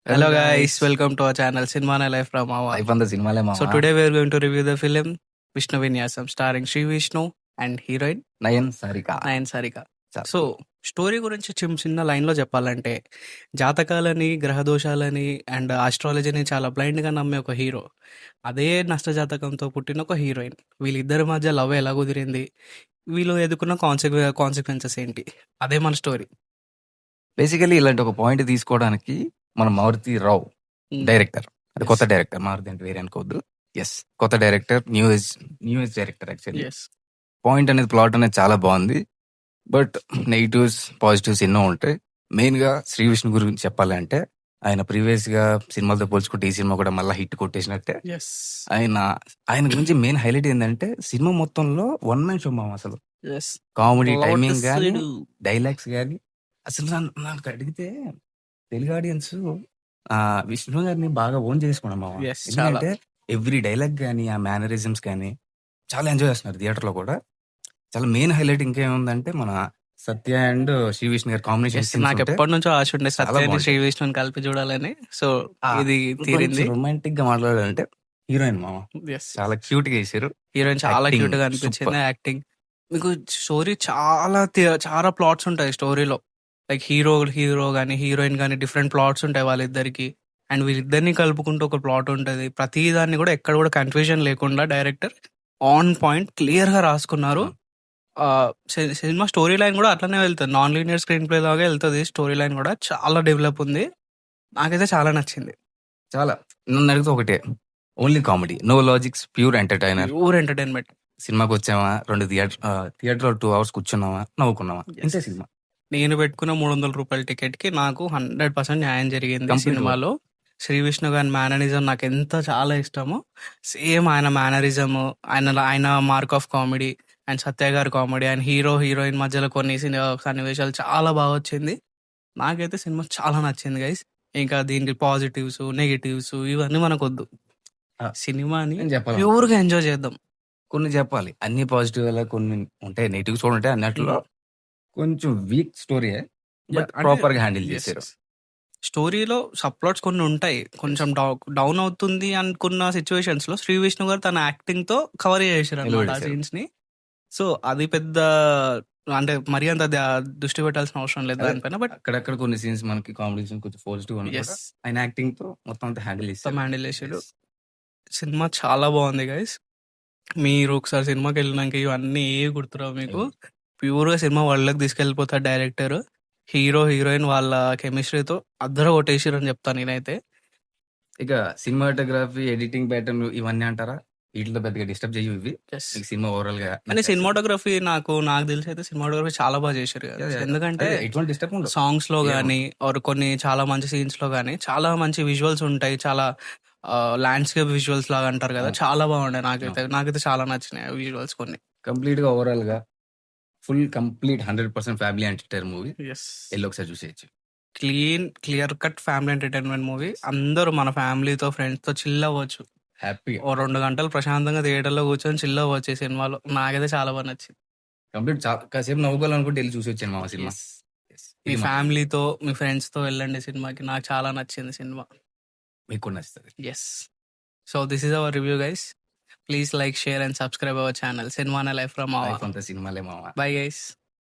Hello Hello guys, guys, welcome to our channel Cinema Life from Mama. life on the cinema So mama. today we are going to review the film Vishnu Vinyasam starring Sri Vishnu and heroine Nayan Sarika. Nayan Sarika. Cha- so story గురించి చిన్న లైన్లో చెప్పాలంటే జాతకాలని గ్రహదోషాలని and ఆస్ట్రాలజీని చాలా బ్లైండ్గా నమ్మే ఒక hero, అదే నష్టజాతకంతో పుట్టిన ఒక హీరోయిన్, వీళ్ళిద్దరి మధ్య లవ్ ఎలా కుదిరింది, వీళ్ళు ఎదుర్కొన్న కాన్సిక్వెన్సెస్ ఏంటి, అదే మన స్టోరీ. బేసికలీ ఇలాంటి ఒక పాయింట్ తీసుకోవడానికి మన మారుతి రావు డైరెక్టర్, అది కొత్త డైరెక్టర్, మారుతి అంటే వేరే అనుకోవద్దు. ఎస్, కొత్త director, new age director. Actually point అనేది, ప్లాట్ అనేది చాలా బాగుంది. బట్ నెగిటివ్స్ పాజిటివ్స్ ఎన్నో ఉంటాయి. మెయిన్ గా శ్రీ విష్ణు గురించి చెప్పాలంటే, ఆయన ప్రీవియస్ గా సినిమాలతో పోల్చుకుంటే ఈ సినిమా కూడా మళ్ళీ హిట్ కొట్టేసినట్టే. ఆయన గురించి మెయిన్ హైలైట్ ఏంటంటే, సినిమా మొత్తంలో వన్ మ్యాన్ షో మామ. అసలు కామెడీ టైమింగ్ కానీ, డైలాగ్స్ కానీ, అసలు నాకు అడిగితే తెలుగు ఆడియన్స్ విష్ణు గారిని బాగా ఓన్ చేసుకున్నాం మామ. Yes, ఎందుకంటే ఎవ్రీ డైలాగ్ కానీ, ఆ మేనరిజమ్స్ కానీ చాలా ఎంజాయ్ చేస్తున్నారు థియేటర్ లో కూడా. చాలా మెయిన్ హైలైట్ ఇంకేముందంటే, మన సత్య అండ్ శ్రీ విష్ణు గారి కాంబినేషన్. నాకు ఎప్పటి నుంచో ఆశ ఉండే సత్యాన్ని శ్రీ విష్ణుని కలిపి చూడాలని. సో ఇది తీరింది. రొమాంటిక్ గా మాట్లాడాలంటే హీరోయిన్ మామ చాలా క్యూట్ గా వేసారు. హీరోయిన్ చాలా Acting క్యూట్ గా అనిపించింది. super. యాక్టింగ్, మీకు స్టోరీ చాలా ప్లాట్స్ ఉంటాయి స్టోరీలో. లైక్ హీరో గానీ హీరోయిన్ గానీ డిఫరెంట్ ప్లాట్స్ ఉంటాయి వాళ్ళిద్దరికి, అండ్ వీళ్ళిద్దరిని కలుపుకుంటూ ఒక ప్లాట్ ఉంటుంది. ప్రతి దాన్ని కూడా ఎక్కడ కూడా కన్ఫ్యూజన్ లేకుండా డైరెక్టర్ ఆన్ పాయింట్ క్లియర్ గా రాసుకున్నారు. సినిమా స్టోరీ లైన్ కూడా అట్లనే వెళ్తుంది, నాన్ లీనియర్ స్క్రీన్ ప్లే లాగా వెళ్తుంది. స్టోరీ లైన్ కూడా చాలా డెవలప్ ఉంది, నాకైతే చాలా నచ్చింది. చాలా. నన్ను అడిగితే ఒకటే, only comedy, no logics, pure entertainer. Pure entertainment. సినిమాకి వచ్చామా, 2 థియేటర్ 2 hours కూర్చున్నామా, నవ్వుకున్నామా, ఇంతే సినిమా. నేను పెట్టుకున్న 300 రూపాయల టికెట్ కి నాకు 100% న్యాయం జరిగింది. Complete సినిమాలో శ్రీ విష్ణు గారి మేనరిజం నాకు ఎంత చాలా ఇష్టమో, సేమ్ ఆయన మేనరిజం, ఆయన మార్క్ ఆఫ్ కామెడీ అండ్ సత్య గారి కామెడీ అండ్ హీరోయిన్ మధ్యలో కొన్ని సన్నివేశాలు చాలా బాగా వచ్చింది. నాకైతే సినిమా చాలా నచ్చింది గైస్. ఇంకా దీనికి పాజిటివ్స్ నెగిటివ్స్ ఇవన్నీ మనకు వద్దు, సినిమాని నేను చెప్పాలి, ప్యూర్ గా ఎంజాయ్ చేద్దాం. కొన్ని చెప్పాలి. అన్ని పాజిటివ్ వల్ల కొన్ని ఉంటాయి, నెగిటివ్స్ కూడా ఉంటాయి. అన్నట్లో కొంచెం వీక్ స్టోరీ, బట్ ప్రాపర్ గా హ్యాండిల్ చేశారు. స్టోరీలో సబ్ప్లాట్స్ కొన్ని ఉంటాయి, కొంచెం డౌన్ అవుతుంది అనుకున్న సిచ్యువేషన్స్ లో శ్రీ విష్ణు గారు తన యాక్టింగ్ తో కవర్ చేశారు అన్నమాట ఆ సీన్స్ ని. సో అది పెద్ద అంటే మరీ అంత దృష్టి పెట్టాల్సిన అవసరం లేదు దానిపైన. బట్ అక్కడక్కడ కొన్ని సీన్స్ మనకి కాంబినేషన్ కొంచెం పాజిటివ్ ఆయన యాక్టింగ్ తో మొత్తం అంతా హ్యాండిల్ చేశాడు. సినిమా చాలా బాగుంది గైస్. మీరు ఒకసారి సినిమాకి వెళ్ళినాక ఇవన్నీ ఏ గుర్తురావు మీకు. ప్యూర్ గా సినిమా వాళ్ళకి తీసుకెళ్ళిపోతారు డైరెక్టర్. హీరోయిన్ వాళ్ళ కెమిస్ట్రీతో అద్దరు కొట్టేసారు అని చెప్తాను నేనైతే. ఇక సినిమాటోగ్రఫీ, ఎడిటింగ్ ప్యాటర్న్ ఇవన్నీ అంటారా, వీటిలో పెద్దగా డిస్టర్బ్ చేయవు ఇవి. సినిమా ఓవరాల్ గా కానీ సినిమాటోగ్రఫీ నాకు తెలిసి అయితే సినిమాటోగ్రఫీ చాలా బాగా చేశారు కదా. ఎందుకంటే ఎటువంటి డిస్టర్బ్ ఉండదు. సాంగ్స్ లో గానీ ఆర్ కొన్ని చాలా మంచి సీన్స్ లో గానీ చాలా మంచి విజువల్స్ ఉంటాయి. చాలా ల్యాండ్స్కేప్ విజువల్స్ లాగా అంటారు కదా, చాలా బాగుంటాయి. నాకైతే చాలా నచ్చినాయి విజువల్స్ కొన్ని. కంప్లీట్ గా ఓవరాల్ గా full complete 100% family entertainer movie. ఎల్లో ఒకసారి చూసేయచ్చు. Clear cut family entertainment movie. అందరూ మన ఫ్యామిలీతో ఫ్రెండ్స్ తో చిల్ అవ్వచ్చు, హ్యాపీగా ఓ 2 గంటలు ప్రశాంతంగా థియేటర్ లో కూర్చొని చిల్ అవ్వచ్చు ఈ సినిమాలో. నాకైతే చాలా బాగా నచ్చింది. కంప్లీట్ కాసేపు నవ్వుకోవాలనుకుంటే వెళ్ళి చూసి వచ్చాను మా సినిమా. మీ ఫ్యామిలీతో మీ ఫ్రెండ్స్ తో వెళ్ళండి సినిమాకి, నాకు చాలా నచ్చింది సినిమా, మీకు కూడా నచ్చుతుంది. So this is our review guys. Please like, share and subscribe our channel Cinema Life from Mama. సినిమాలే మామ. Bye guys.